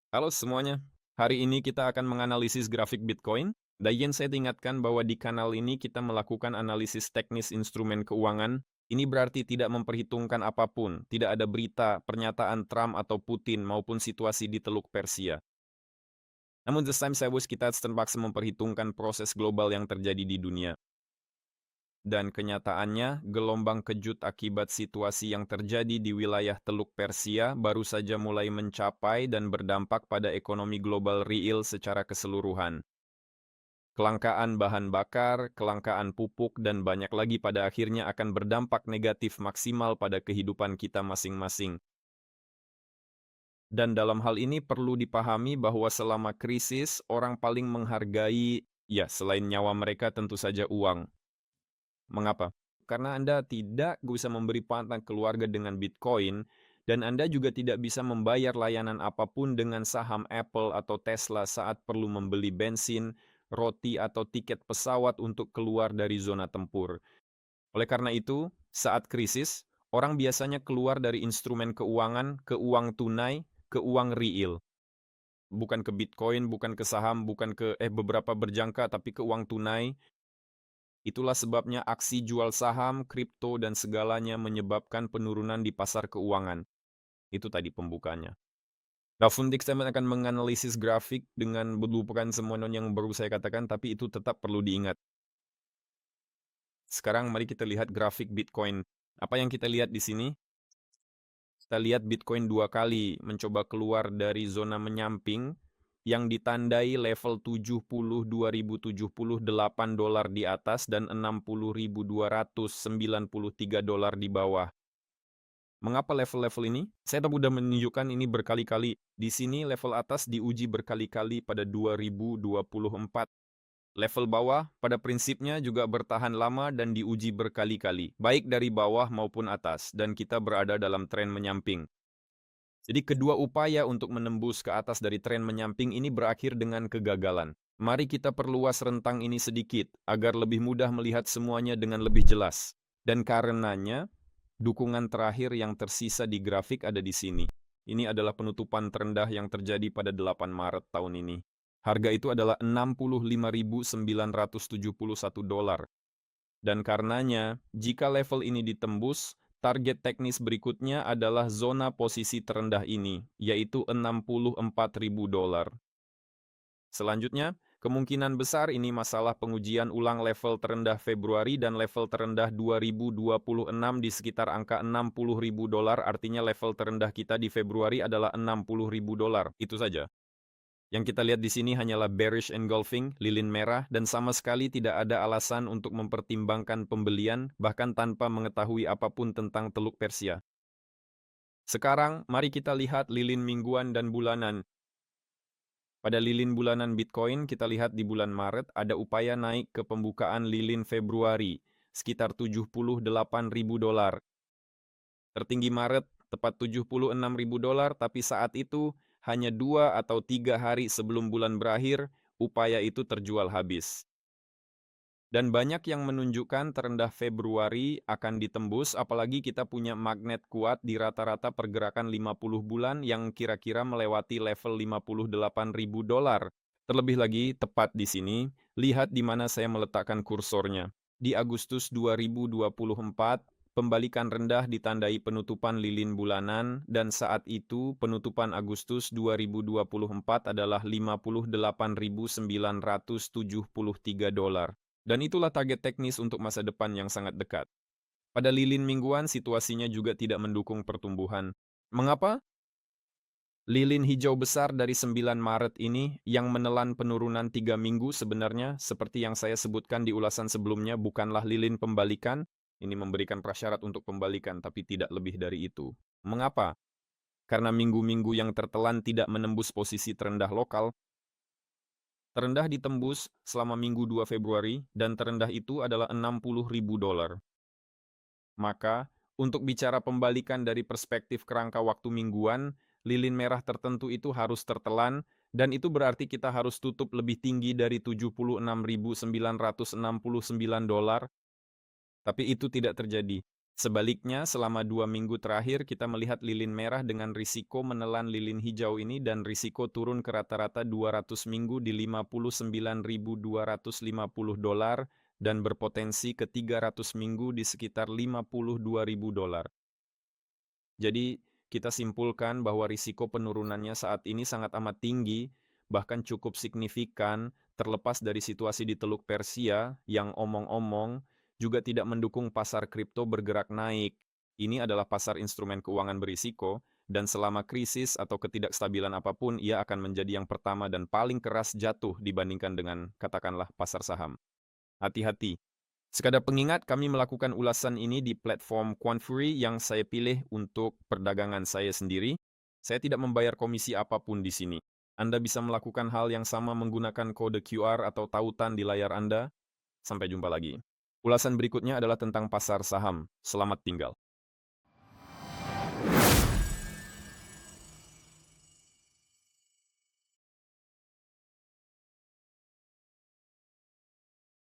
Halo semuanya, hari ini kita akan menganalisis grafik Bitcoin. Dan saya ingatkan bahwa di kanal ini kita melakukan analisis teknis instrumen keuangan. Ini berarti tidak memperhitungkan apapun, tidak ada berita, pernyataan Trump atau Putin maupun situasi di Teluk Persia. Namun the time saya kita terpaksa memperhitungkan proses global yang terjadi di dunia. Dan kenyataannya, gelombang kejut akibat situasi yang terjadi di wilayah Teluk Persia baru saja mulai mencapai dan berdampak pada ekonomi global real secara keseluruhan. Kelangkaan bahan bakar, kelangkaan pupuk, dan banyak lagi pada akhirnya akan berdampak negatif maksimal pada kehidupan kita masing-masing. Dan dalam hal ini perlu dipahami bahwa selama krisis, orang paling menghargai, ya selain nyawa mereka tentu saja uang. Mengapa? Karena Anda tidak bisa memberi partner keluarga dengan Bitcoin, dan Anda juga tidak bisa membayar layanan apapun dengan saham Apple atau Tesla saat perlu membeli bensin, roti, atau tiket pesawat untuk keluar dari zona tempur. Oleh karena itu, saat krisis, orang biasanya keluar dari instrumen keuangan ke uang tunai, ke uang real. Bukan ke Bitcoin, bukan ke saham, bukan ke beberapa berjangka, tapi ke uang tunai. Itulah sebabnya aksi jual saham, kripto, dan segalanya menyebabkan penurunan di pasar keuangan. Itu tadi pembukanya. Nah, Fundix akan menganalisis grafik dengan melupakan semua yang baru saya katakan, tapi itu tetap perlu diingat. Sekarang mari kita lihat grafik Bitcoin. Apa yang kita lihat di sini? Kita lihat Bitcoin 2 kali mencoba keluar dari zona menyamping yang ditandai level 72.078 dolar di atas dan 60.293 dolar di bawah. Mengapa level-level ini? Saya sudah menunjukkan ini berkali-kali. Di sini level atas diuji berkali-kali pada 2024. Level bawah pada prinsipnya juga bertahan lama dan diuji berkali-kali, baik dari bawah maupun atas, dan kita berada dalam tren menyamping. Jadi kedua upaya untuk menembus ke atas dari tren menyamping ini berakhir dengan kegagalan. Mari kita perluas rentang ini sedikit, agar lebih mudah melihat semuanya dengan lebih jelas. Dan karenanya, dukungan terakhir yang tersisa di grafik ada di sini. Ini adalah penutupan terendah yang terjadi pada 8 Maret tahun ini. Harga itu adalah 65.971 dolar. Dan karenanya, jika level ini ditembus, target teknis berikutnya adalah zona posisi terendah ini, yaitu 64.000 dolar. Selanjutnya, kemungkinan besar ini masalah pengujian ulang level terendah Februari dan level terendah 2026 di sekitar angka 60.000 dolar, artinya level terendah kita di Februari adalah 60.000 dolar, itu saja. Yang kita lihat di sini hanyalah bearish engulfing, lilin merah, dan sama sekali tidak ada alasan untuk mempertimbangkan pembelian, bahkan tanpa mengetahui apapun tentang Teluk Persia. Sekarang, mari kita lihat lilin mingguan dan bulanan. Pada lilin bulanan Bitcoin, kita lihat di bulan Maret ada upaya naik ke pembukaan lilin Februari, sekitar 78.000 dolar. Tertinggi Maret, tepat 76.000 dolar, tapi saat itu hanya 2 atau 3 hari sebelum bulan berakhir, upaya itu terjual habis. Dan banyak yang menunjukkan terendah Februari akan ditembus, apalagi kita punya magnet kuat di rata-rata pergerakan 50 bulan yang kira-kira melewati level 58.000 dolar. Terlebih lagi, tepat di sini, lihat di mana saya meletakkan kursornya. Di Agustus 2024, pembalikan rendah ditandai penutupan lilin bulanan, dan saat itu penutupan Agustus 2024 adalah 58.973 dolar. Dan itulah target teknis untuk masa depan yang sangat dekat. Pada lilin mingguan, situasinya juga tidak mendukung pertumbuhan. Mengapa? Lilin hijau besar dari 9 Maret ini yang menelan penurunan 3 minggu sebenarnya, seperti yang saya sebutkan di ulasan sebelumnya, bukanlah lilin pembalikan. Ini memberikan prasyarat untuk pembalikan, tapi tidak lebih dari itu. Mengapa? Karena minggu-minggu yang tertelan tidak menembus posisi terendah lokal. Terendah ditembus selama minggu 2 Februari, dan terendah itu adalah 60.000 dolar. Maka, untuk bicara pembalikan dari perspektif kerangka waktu mingguan, lilin merah tertentu itu harus tertelan, dan itu berarti kita harus tutup lebih tinggi dari 76.969 dolar, tapi itu tidak terjadi. Sebaliknya, selama 2 minggu terakhir kita melihat lilin merah dengan risiko menelan lilin hijau ini dan risiko turun ke rata-rata 200 minggu di 59.250 dolar dan berpotensi ke 300 minggu di sekitar 52.000 dolar. Jadi, kita simpulkan bahwa risiko penurunannya saat ini sangat amat tinggi, bahkan cukup signifikan, terlepas dari situasi di Teluk Persia yang omong-omong juga tidak mendukung pasar kripto bergerak naik. Ini adalah pasar instrumen keuangan berisiko, dan selama krisis atau ketidakstabilan apapun, ia akan menjadi yang pertama dan paling keras jatuh dibandingkan dengan, katakanlah, pasar saham. Hati-hati. Sekadar pengingat, kami melakukan ulasan ini di platform Quantfury yang saya pilih untuk perdagangan saya sendiri. Saya tidak membayar komisi apapun di sini. Anda bisa melakukan hal yang sama menggunakan kode QR atau tautan di layar Anda. Sampai jumpa lagi. Ulasan berikutnya adalah tentang pasar saham. Selamat tinggal.